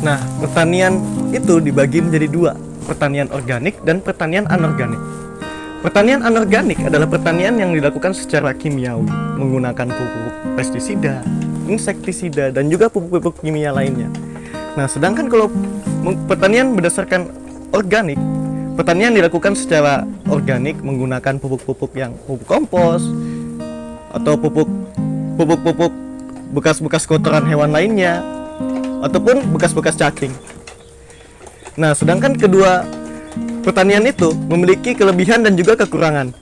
Nah, pertanian itu dibagi menjadi dua, pertanian organik dan pertanian anorganik. Pertanian anorganik adalah pertanian yang dilakukan secara kimiawi, menggunakan pupuk pestisida, insektisida, dan juga pupuk-pupuk kimia lainnya. Nah, sedangkan kalau pertanian berdasarkan organik, pertanian dilakukan secara organik menggunakan pupuk-pupuk yang pupuk kompos atau pupuk bekas-bekas kotoran hewan lainnya ataupun bekas-bekas cacing. Nah, sedangkan kedua pertanian itu memiliki kelebihan dan juga kekurangan.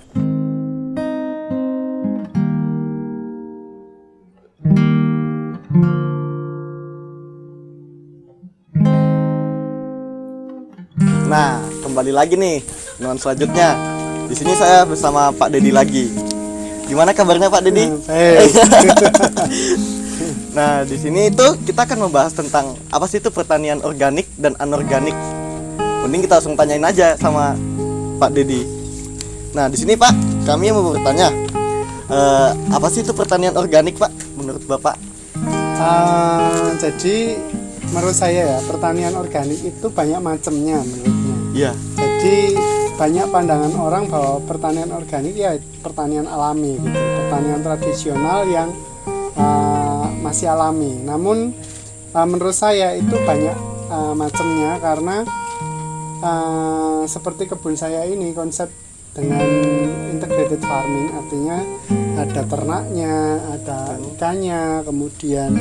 Nah, kembali lagi nih teman selanjutnya. Di sini saya bersama Pak Dedi lagi. Gimana kabarnya Pak Dedi? Nah, di sini itu kita akan membahas tentang apa sih itu pertanian organik dan anorganik. Mending kita langsung tanyain aja sama Pak Dedi. Nah, di sini Pak, kami mau bertanya, apa sih itu pertanian organik Pak, menurut Bapak? Jadi menurut saya ya, pertanian organik itu banyak macamnya menurutnya. Iya. Jadi banyak pandangan orang bahwa pertanian organik ya pertanian alami gitu, pertanian tradisional yang masih alami. Namun menurut saya itu banyak macamnya karena seperti kebun saya ini konsep dengan integrated farming, artinya ada ternaknya, ada ikannya, kemudian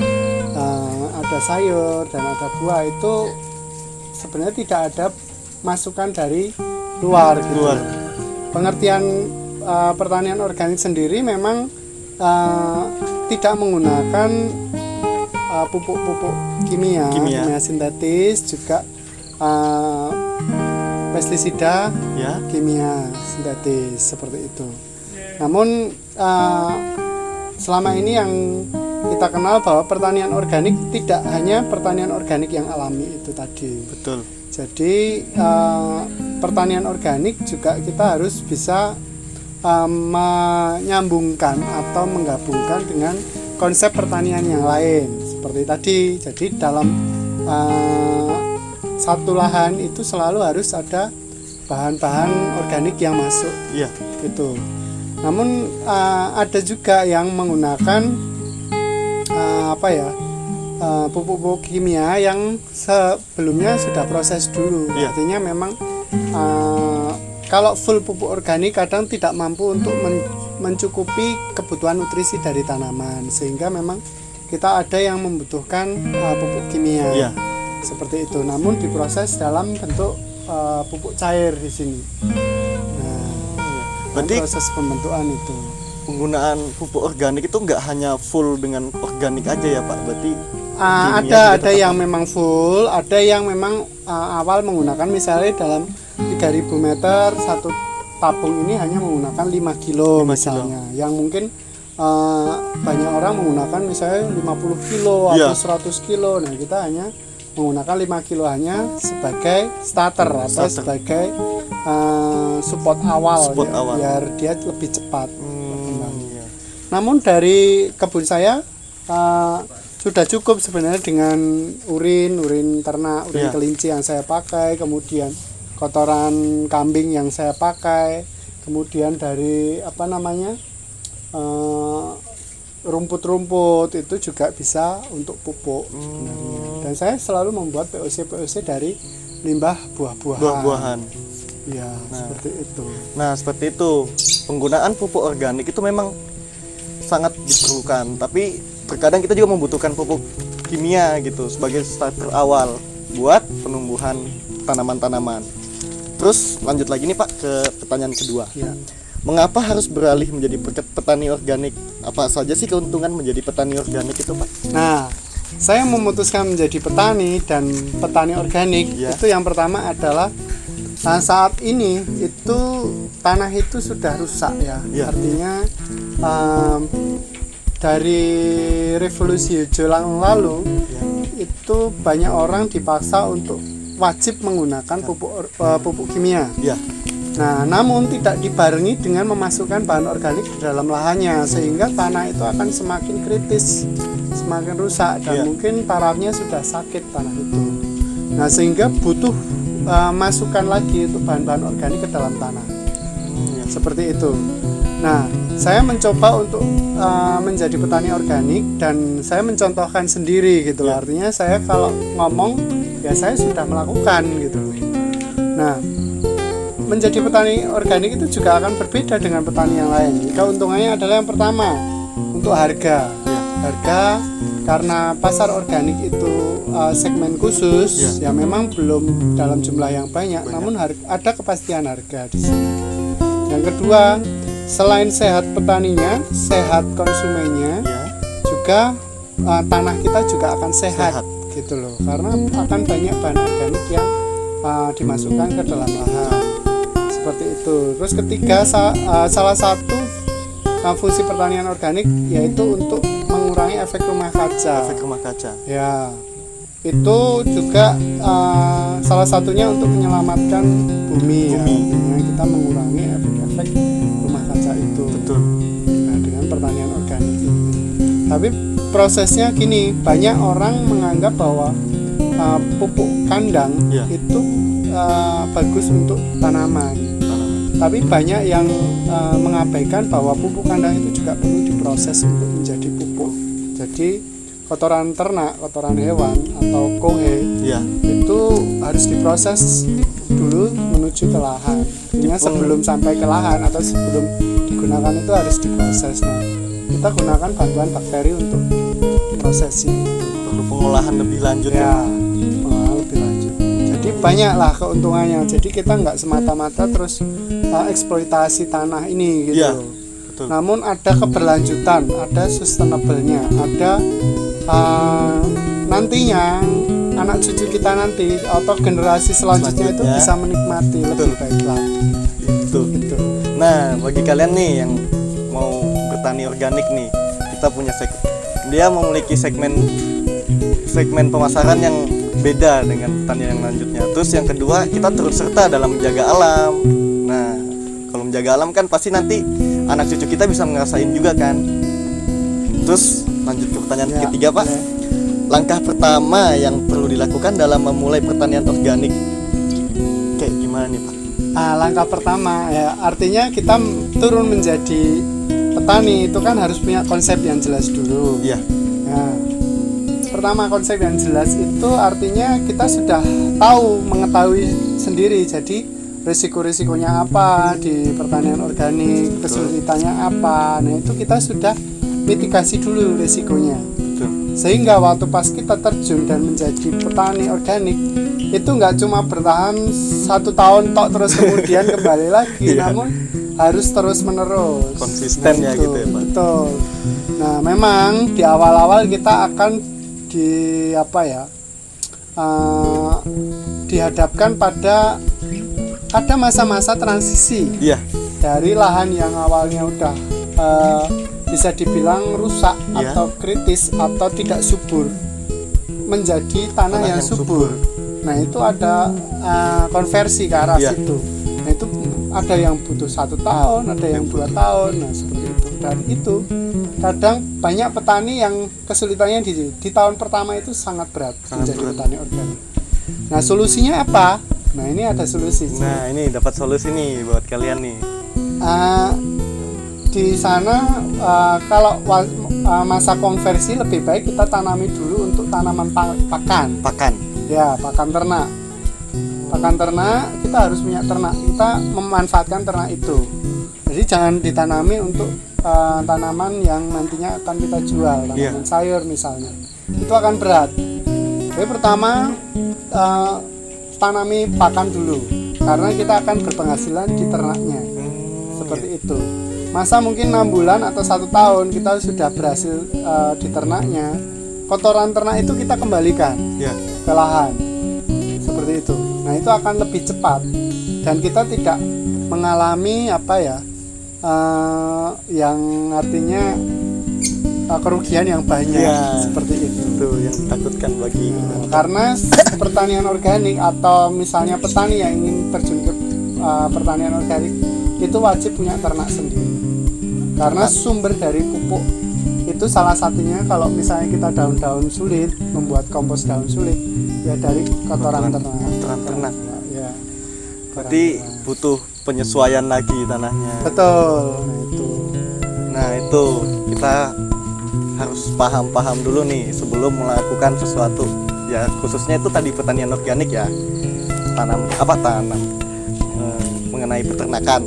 ada sayur dan ada buah. Itu sebenarnya tidak ada masukan dari luar gitu. Pengertian pertanian organik sendiri memang tidak menggunakan pupuk-pupuk kimia sintetis, juga pestisida kimia sintetis seperti itu. Namun selama ini yang kita kenal bahwa pertanian organik tidak hanya pertanian organik yang alami itu tadi. Betul. Jadi pertanian organik juga kita harus bisa menyambungkan atau menggabungkan dengan konsep pertanian yang lain seperti tadi. Jadi dalam satu lahan itu selalu harus ada bahan-bahan organik yang masuk. Iya. Gitu. Namun ada juga yang menggunakan pupuk-pupuk kimia yang sebelumnya sudah proses dulu. Iya. Artinya memang kalau full pupuk organik kadang tidak mampu untuk mencukupi kebutuhan nutrisi dari tanaman, sehingga memang kita ada yang membutuhkan pupuk kimia. Iya. Seperti itu. Namun diproses dalam bentuk pupuk cair di sini. Nah, berarti proses pembentukan itu. Penggunaan pupuk organik itu nggak hanya full dengan organik aja ya Pak, berarti ada yang memang full, ada yang memang awal menggunakan misalnya dalam 3000 meter satu tabung ini hanya menggunakan 5 kilo misalnya, yang mungkin banyak orang menggunakan misalnya 50 kilo atau 100 kilo. Nah, kita hanya menggunakan 5 kilo hanya sebagai starter atau sebagai support awal, biar dia lebih cepat berkembang. Namun dari kebun saya sudah cukup sebenarnya dengan urin ternak, urin kelinci yang saya pakai, kemudian kotoran kambing yang saya pakai, kemudian dari rumput-rumput itu juga bisa untuk pupuk sebenarnya. Dan saya selalu membuat POC dari limbah buah-buahan. Ya, seperti itu. Nah, seperti itu. Penggunaan pupuk organik itu memang sangat diperlukan, tapi terkadang kita juga membutuhkan pupuk kimia gitu sebagai starter awal buat penumbuhan tanaman-tanaman. Terus lanjut lagi nih Pak ke pertanyaan kedua. Ya. Mengapa harus beralih menjadi petani organik? Apa saja sih keuntungan menjadi petani organik itu Pak? Nah, saya memutuskan menjadi petani dan petani organik itu yang pertama adalah saat ini itu tanah itu sudah rusak ya. Artinya dari revolusi hijau yang lalu itu banyak orang dipaksa untuk wajib menggunakan pupuk kimia. Nah, namun tidak dibarengi dengan memasukkan bahan organik di dalam lahannya, sehingga tanah itu akan semakin kritis, semakin rusak, dan mungkin tarafnya sudah sakit tanah itu. Nah, sehingga butuh masukan lagi untuk bahan-bahan organik ke dalam tanah. Seperti itu. Nah, saya mencoba untuk menjadi petani organik dan saya mencontohkan sendiri gitu. Artinya saya kalau ngomong ya saya sudah melakukan gitu. Nah, menjadi petani organik itu juga akan berbeda dengan petani yang lain. Keuntungannya adalah yang pertama untuk harga. Harga karena pasar organik itu segmen khusus ya memang belum dalam jumlah yang banyak. Namun ada kepastian harga di sini. Yang kedua, selain sehat petaninya, sehat konsumennya, juga tanah kita juga akan sehat, gitu loh. Karena akan banyak bahan organik yang dimasukkan ke dalam lahan. Seperti itu. Terus ketiga, salah satu fungsi pertanian organik yaitu untuk mengurangi efek rumah kaca. Efek rumah kaca. Ya. Itu juga salah satunya untuk menyelamatkan bumi. Ya. Artinya kita mengurangi efek rumah kaca itu. Betul. Nah, dengan pertanian organik itu. Tapi prosesnya gini, banyak orang menganggap bahwa pupuk kandang itu bagus untuk tanaman. Tapi banyak yang mengabaikan bahwa pupuk kandang itu juga perlu diproses untuk menjadi pupuk. Jadi kotoran ternak, kotoran hewan atau kohe itu harus diproses dulu menuju ke lahan. Artinya sebelum sampai ke lahan atau sebelum digunakan itu harus diproses. Nah, kita gunakan bantuan bakteri untuk prosesnya. Perlu pengolahan lebih lanjut pengolahan lebih lanjut. Jadi banyaklah keuntungannya. Jadi kita nggak semata-mata terus eksploitasi tanah ini gitu. Betul. Namun ada keberlanjutan, ada sustainable-nya, ada nantinya anak cucu kita nanti atau generasi selanjutnya itu bisa menikmati lebih baik lagi. Gitu. Nah, bagi kalian nih yang mau bertani organik nih, kita punya dia memiliki segmen pemasaran yang beda dengan pertanian yang lanjutnya. Terus yang kedua, kita turut serta dalam menjaga alam. Nah, kalau menjaga alam kan pasti nanti anak cucu kita bisa ngerasain juga kan. Terus lanjut ke pertanyaan ketiga, Pak. Langkah pertama yang perlu dilakukan dalam memulai pertanian organik kayak gimana nih, Pak? Langkah pertama ya artinya kita turun menjadi petani itu kan harus punya konsep yang jelas dulu. Nah, pertama konsep yang jelas itu artinya kita sudah mengetahui sendiri. Jadi risiko-risikonya apa di pertanian organik, kesulitannya apa. Nah, itu kita sudah mitigasi dulu risikonya. Sehingga waktu pas kita terjun dan menjadi petani organik itu nggak cuma bertahan 1 tahun tok terus kemudian kembali lagi, namun harus terus menerus konsisten gitu ya, Pak. Betul. Nah, memang di awal-awal kita akan dihadapkan pada ada masa-masa transisi dari lahan yang awalnya udah bisa dibilang rusak atau kritis atau tidak subur menjadi tanah yang subur. Nah, itu ada konversi ke arah situ. Nah, itu ada yang butuh 1 tahun, ada yang 2 tahun. Nah, seperti itu. Dan itu kadang banyak petani yang kesulitannya di tahun pertama itu sangat berat menjadi petani organik. Nah, solusinya apa? Nah, ini ada solusi. Nah, ini dapat solusi nih buat kalian nih. Di sana kalau masa konversi lebih baik kita tanami dulu untuk tanaman pakan. Ya, pakan ternak. Pakan ternak kita harus punya ternak. Kita memanfaatkan ternak itu. Jadi jangan ditanami untuk tanaman yang nantinya akan kita jual, tanaman sayur misalnya. Itu akan berat. Jadi pertama tanami pakan dulu karena kita akan berpenghasilan di ternaknya. Seperti itu. Masa mungkin 6 bulan atau 1 tahun kita sudah berhasil di ternaknya, kotoran ternak itu kita kembalikan ke lahan seperti itu. Nah, itu akan lebih cepat dan kita tidak mengalami yang artinya kerugian yang banyak seperti itu yang ditakutkan bagi karena pertanian organik atau misalnya petani yang ingin terjun ke pertanian organik itu wajib punya ternak sendiri karena sumber dari pupuk itu salah satunya kalau misalnya kita daun-daun sulit, membuat kompos daun sulit ya dari kotoran ternak. Kotoran ternak. Ya. Berarti butuh penyesuaian lagi tanahnya. Betul. Nah itu kita harus paham dulu nih sebelum melakukan sesuatu. Ya khususnya itu tadi pertanian organik ya. Tanam mengenai peternakan.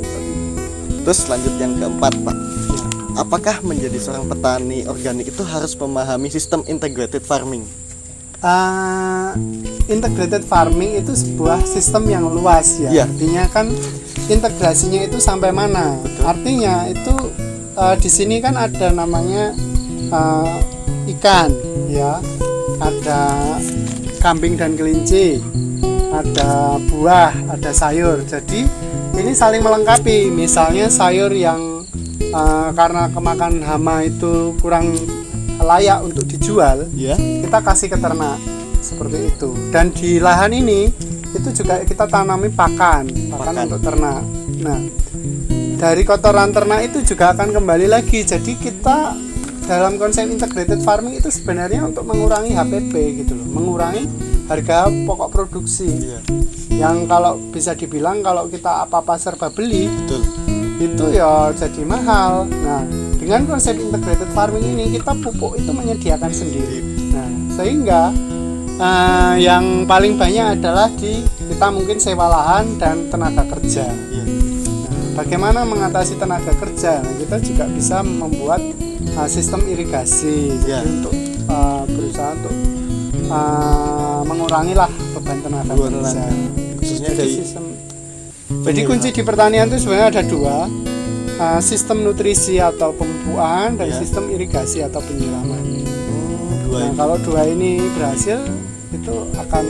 Terus lanjut yang keempat, Pak. Apakah menjadi seorang petani organik itu harus memahami sistem integrated farming? Integrated farming itu sebuah sistem yang luas ya. Iya. Artinya kan integrasinya itu sampai mana? Betul. Artinya itu di sini kan ada namanya ikan ya, ada kambing dan kelinci, ada buah, ada sayur. Jadi ini saling melengkapi. Misalnya sayur yang karena kemakan hama itu kurang layak untuk dijual, Ya. kita kasih ke ternak seperti itu. Dan di lahan ini itu juga kita tanami pakan untuk ternak. Nah, dari kotoran ternak itu juga akan kembali lagi. Jadi kita dalam konsep integrated farming itu sebenarnya untuk mengurangi HPP gitu loh, mengurangi harga pokok produksi. Iya. Yang kalau bisa dibilang kalau kita apa-apa serba beli, Betul. itu ya jadi mahal. Nah, dengan konsep integrated farming ini kita pupuk itu menyediakan sendiri. Nah, sehingga yang paling banyak adalah kita mungkin sewa lahan dan tenaga kerja. Iya. Nah, bagaimana mengatasi tenaga kerja? Nah, kita juga bisa membuat sistem irigasi Ya. jadi untuk berusaha untuk mengurangi lah beban tenaga kerja. Khususnya Jadi dari sistem. Jadi kunci di pertanian itu sebenarnya ada dua, sistem nutrisi atau pemupukan dan Ya. sistem irigasi atau penyiraman. dua Nah, ini. kalau dua ini berhasil itu akan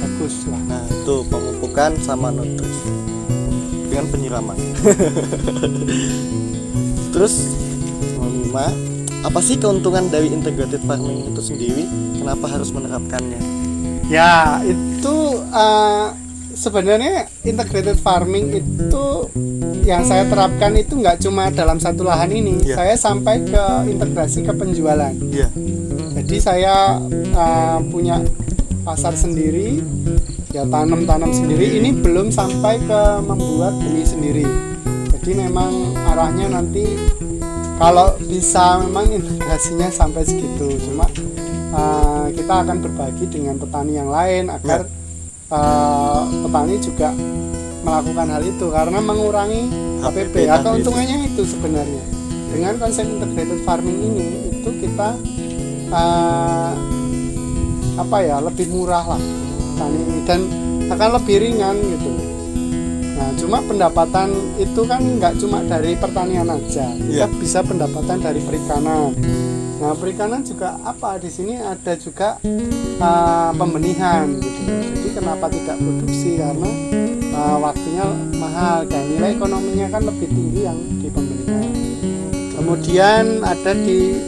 bagus lah. Nah itu pemupukan sama nutrisi dengan penyiraman. Terus nomor 5, apa sih keuntungan dari integrated farming itu sendiri? Kenapa harus menerapkannya? Ya itu sebenarnya integrated farming itu yang saya terapkan itu nggak cuma dalam satu lahan ini, Ya. saya sampai ke integrasi ke penjualan. Iya. Jadi saya punya pasar sendiri, ya tanam sendiri. Ini belum sampai ke membuat beli sendiri. Jadi memang arahnya nanti kalau bisa memang integrasinya sampai segitu. Cuma kita akan berbagi dengan petani yang lain agar petani juga melakukan hal itu karena mengurangi HPP. tadi Keuntungannya itu sebenarnya dengan konsep integrated farming ini itu kita lebih murah lah tani ini dan akan lebih ringan gitu. Nah, cuma pendapatan itu kan nggak cuma dari pertanian aja, kita Iya. bisa pendapatan dari perikanan. Nah, perikanan juga di sini ada juga pembenihan gitu. Jadi kenapa tidak produksi karena waktunya mahal dan nilai ekonominya kan lebih tinggi yang di pembenihan. Kemudian ada di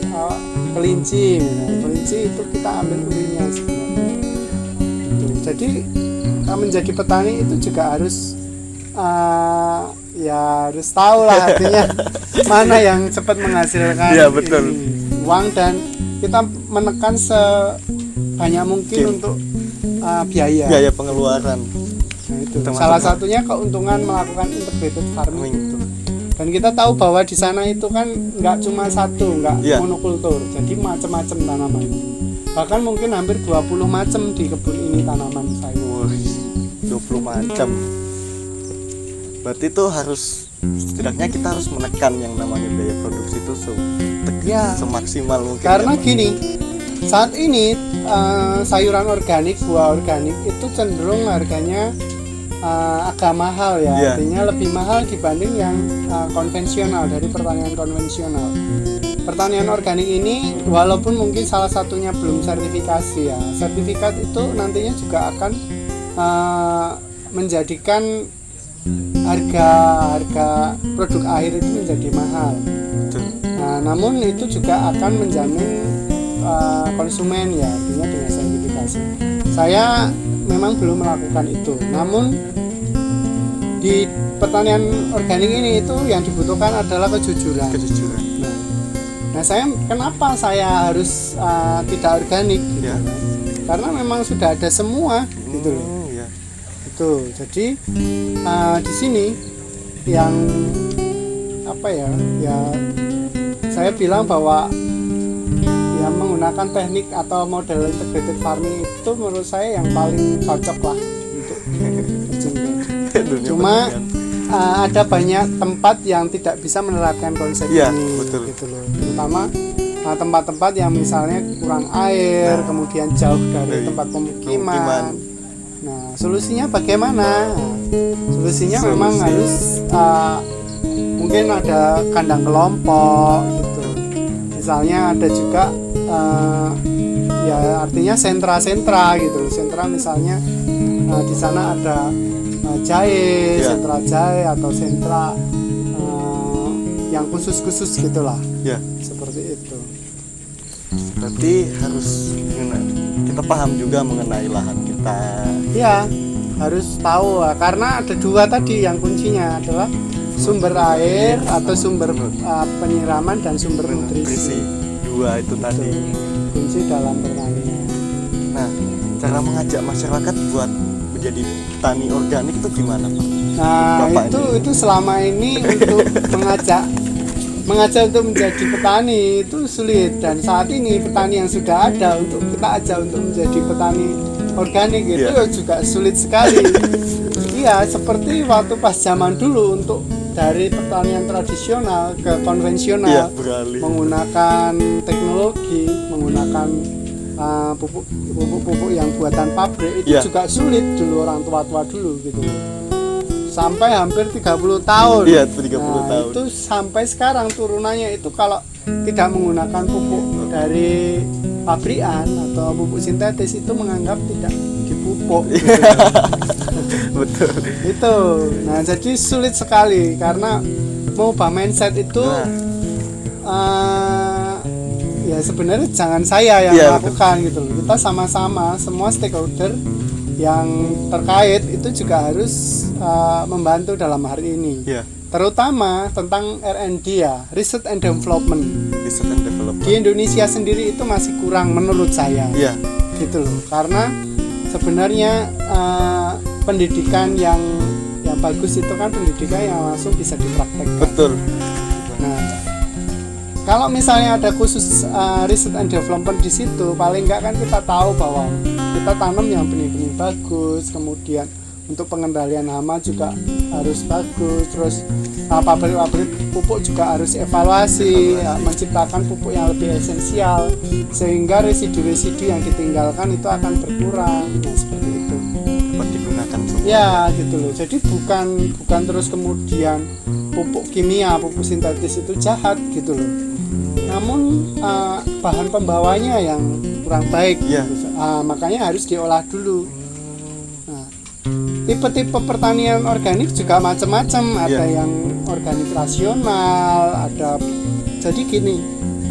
kelinci. Nah, kelinci itu kita ambil urinnya sebenarnya. Jadi menjadi petani itu juga harus harus tahu lah artinya mana yang cepat menghasilkan Iya, betul. uang dan kita menekan sebanyak mungkin untuk biaya pengeluaran. Nah, itu Termasuk salah satunya keuntungan melakukan integrated farming itu. Dan kita tahu bahwa di sana itu kan nggak cuma satu, nggak Iya. monokultur, jadi macam-macam tanaman. Bahkan mungkin hampir 20 macam di kebun ini tanaman saya. Wah, 20 macam. Berarti itu harus setidaknya kita harus menekan yang namanya biaya produksi itu Ya. semaksimal mungkin. Karena ya, Pak. gini, saat ini sayuran organik, buah organik itu cenderung harganya agak mahal ya, Iya. artinya lebih mahal dibanding yang konvensional dari pertanian konvensional. Pertanian organik ini walaupun mungkin salah satunya belum sertifikasi ya, sertifikat itu nantinya juga akan menjadikan harga produk akhir itu menjadi mahal. Betul. Nah, namun itu juga akan menjamin konsumen ya, artinya dengan sertifikasi. Saya memang belum melakukan itu, namun di pertanian organik ini itu yang dibutuhkan adalah kejujuran. Kejujuran. Nah, Nah, kenapa saya harus tidak organik? Gitu. Ya. Karena memang sudah ada semua, gitu loh. Ya. Itu. Jadi di sini yang apa ya? Ya saya bilang bahwa ya menggunakan teknik atau model integrated farming itu menurut saya yang paling cocok lah untuk Dunia cuma pertanian. ada banyak tempat yang tidak bisa menerapkan konsep Iya, ini betul. gitu loh, terutama tempat-tempat yang misalnya kurang air, kemudian jauh dari tempat pemukiman. Nah, solusinya bagaimana? Solusinya memang harus mungkin ada kandang kelompok gitu. Misalnya ada juga ya artinya sentra-sentra gitu. Sentra misalnya di sana ada jahe, Ya. sentra jahe atau sentra yang khusus-khusus gitulah. Ya. Seperti itu. Berarti kita paham juga mengenai lahan kita. Ya, harus tahu karena ada dua tadi yang kuncinya adalah sumber air atau sumber penyiraman dan sumber nutrisi. Dua itu tadi. Kunci dalam pertanian. Nah, cara mengajak masyarakat buat menjadi petani organik itu gimana, Pak? Nah, Bapak itu selama ini untuk mengajak untuk menjadi petani itu sulit, dan saat ini petani yang sudah ada untuk kita ajak untuk menjadi petani organik itu juga sulit sekali. Iya, seperti waktu pas zaman dulu untuk dari pertanian tradisional ke konvensional, beralih. menggunakan teknologi, menggunakan pupuk-pupuk yang buatan pabrik itu juga sulit dulu, orang tua-tua dulu gitu. Sampai hampir 30 tahun. Iya, 30 tahun. Itu sampai sekarang turunannya itu kalau tidak menggunakan pupuk dari pabrikan atau pupuk sintetis itu menganggap tidak dipupuk. Gitu. Betul. Itu. Nah, jadi sulit sekali karena mengubah mindset itu ya sebenarnya jangan saya yang melakukan gitu loh. Kita sama-sama semua stakeholder yang terkait itu juga harus membantu dalam hari ini. Terutama tentang R&D ya, Research and Development. Di Indonesia sendiri itu masih kurang menurut saya. Gitu loh. Karena sebenarnya pendidikan yang bagus itu kan pendidikan yang langsung bisa dipraktekkan. Betul. Nah, kalau misalnya ada khusus Research and Development di situ, paling enggak kan kita tahu bahwa kita tanam yang benih-benih bagus, kemudian untuk pengendalian hama juga harus bagus, terus pabrik-pabrik pupuk juga harus evaluasi, menciptakan pupuk yang lebih esensial sehingga residu-residu yang ditinggalkan itu akan berkurang. Nah, seperti itu. Dapat digunakan semua. Ya, gitu loh. Jadi bukan terus kemudian pupuk kimia, pupuk sintetis itu jahat gitu loh. Namun bahan pembawanya yang kurang baik. Makanya harus diolah dulu. Nah, tipe-tipe pertanian organik juga macam-macam. Ada yang organik rasional, ada. Jadi gini,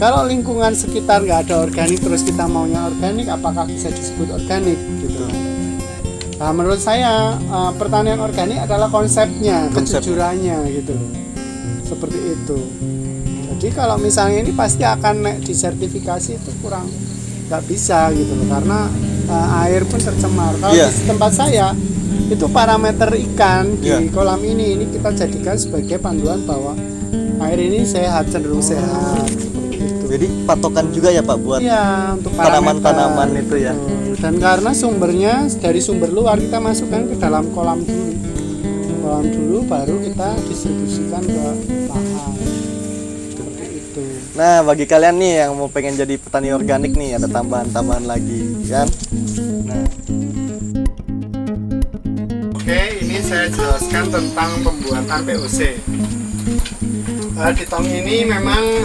kalau lingkungan sekitar nggak ada organik terus kita maunya organik, apakah bisa disebut organik gitu? Nah, menurut saya pertanian organik adalah konsepnya, kejujurannya gitu loh. Seperti itu. Jadi kalau misalnya ini pasti akan disertifikasi itu kurang, nggak bisa gitu loh, karena air pun tercemar. Kalau di tempat saya itu parameter ikan di kolam ini kita jadikan sebagai panduan bahwa air ini sehat, cenderung sehat. Jadi patokan juga ya Pak buat untuk tanaman-tanaman itu ya. Dan karena sumbernya dari sumber luar kita masukkan ke dalam kolam dulu, baru kita distribusikan ke lahan. Seperti itu. Nah, bagi kalian nih yang mau pengen jadi petani organik nih, ada tambahan-tambahan lagi kan. Nah, oke, ini saya jelaskan tentang pembuatan POC. Di tong ini memang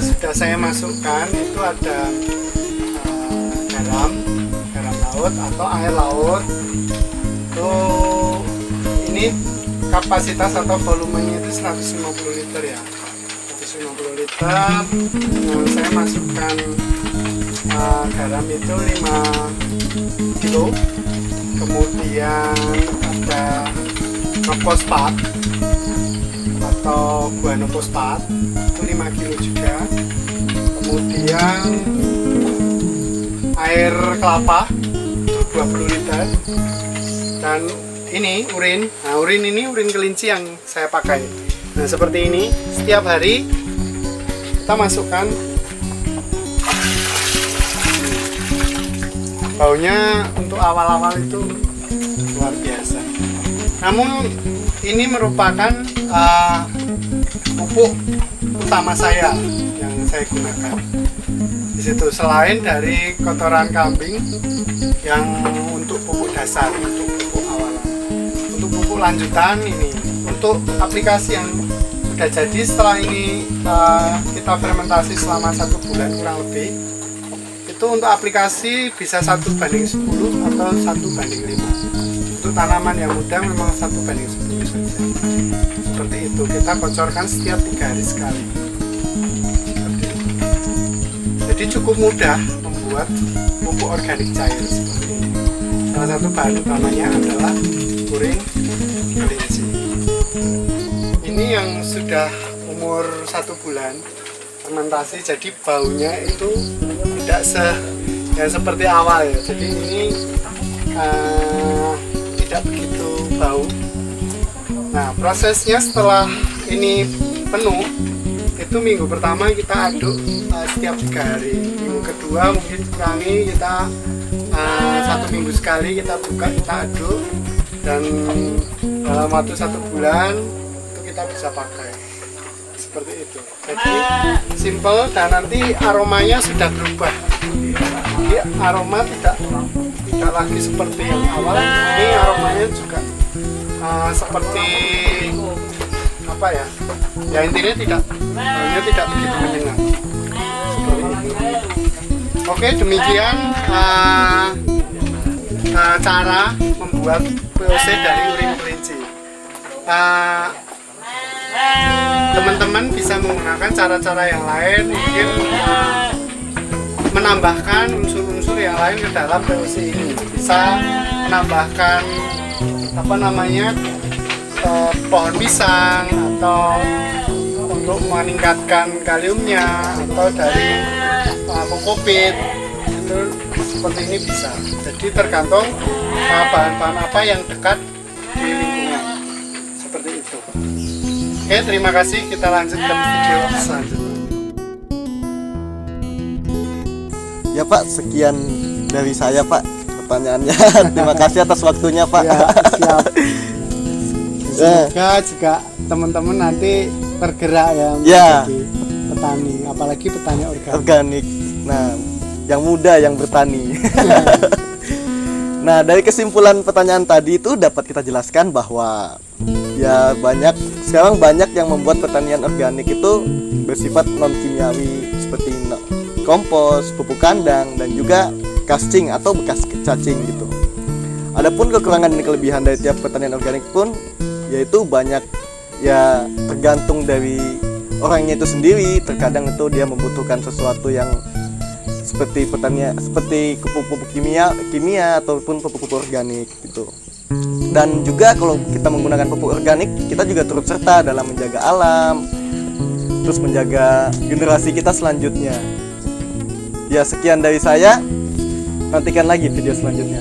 sudah saya masukkan itu ada garam laut atau air laut. Itu ini kapasitas atau volumenya itu 150 liter ya. 150 liter. Nah, saya masukkan garam itu 5 kilo. Kemudian ada fosfat atau guanofosfat itu 5 kilo juga. kemudian air kelapa itu 20 liter, dan ini urin. Nah, urin ini urin kelinci yang saya pakai. Nah, seperti ini setiap hari kita masukkan. Baunya untuk awal-awal itu luar biasa. Namun ini merupakan pupuk utama saya yang saya gunakan. Di situ selain dari kotoran kambing yang untuk pupuk dasar, untuk pupuk awalan, untuk pupuk lanjutan ini, untuk aplikasi yang sudah jadi setelah ini kita fermentasi selama 1 bulan kurang lebih. Itu untuk aplikasi bisa 1:10 atau 1:5. Untuk tanaman yang muda memang 1:10 saja. Seperti itu, kita kocorkan setiap 3 hari sekali. Seperti itu. Jadi cukup mudah membuat pupuk organik cair seperti ini. Salah satu bahan utamanya adalah urin kelinci. Ini yang sudah umur 1 bulan fermentasi, jadi baunya itu tidak seperti awal ya. Jadi ini tidak begitu bau. Nah, prosesnya setelah ini penuh, itu minggu pertama kita aduk setiap 3 hari. Minggu kedua mungkin kurangi, kita 1 minggu sekali kita buka, kita aduk, dan dalam waktu 1 bulan itu kita bisa pakai. Seperti itu. Jadi simple, dan nanti aromanya sudah berubah. Jadi aroma tidak lagi seperti yang awal. Ini aromanya juga seperti apa ya? Ya intinya tidak begitu menyengat. Seperti itu. Oke, demikian cara membuat VOC dari urin kelinci. Teman-teman bisa menggunakan cara-cara yang lain, mungkin menambahkan unsur-unsur yang lain ke dalam VOC ini. Bisa menambahkan pohon pisang, atau untuk meningkatkan kaliumnya, atau dari kokopit, itu seperti ini bisa. Jadi tergantung bahan-bahan apa yang dekat di lingkungan. Seperti itu. Oke, terima kasih. Kita lanjut ke video selanjutnya. Ya Pak, sekian dari saya Pak pertanyaannya. Terima kasih atas waktunya Pak. Ya, siap. Semoga juga teman-teman nanti tergerak ya menjadi petani, apalagi petani organik. Nah, yang muda yang bertani. Nah, dari kesimpulan pertanyaan tadi itu dapat kita jelaskan bahwa ya sekarang banyak yang membuat pertanian organik itu bersifat non kimiawi, seperti kompos, pupuk kandang, dan juga casting atau bekas cacing gitu. Adapun kekurangan dan kelebihan dari tiap pertanian organik pun yaitu banyak ya, tergantung dari orangnya itu sendiri. Terkadang itu dia membutuhkan sesuatu yang seperti pupuk kimia ataupun pupuk organik gitu. Dan juga kalau kita menggunakan pupuk organik, kita juga turut serta dalam menjaga alam, terus menjaga generasi kita selanjutnya. Ya, sekian dari saya. Nantikan lagi video selanjutnya.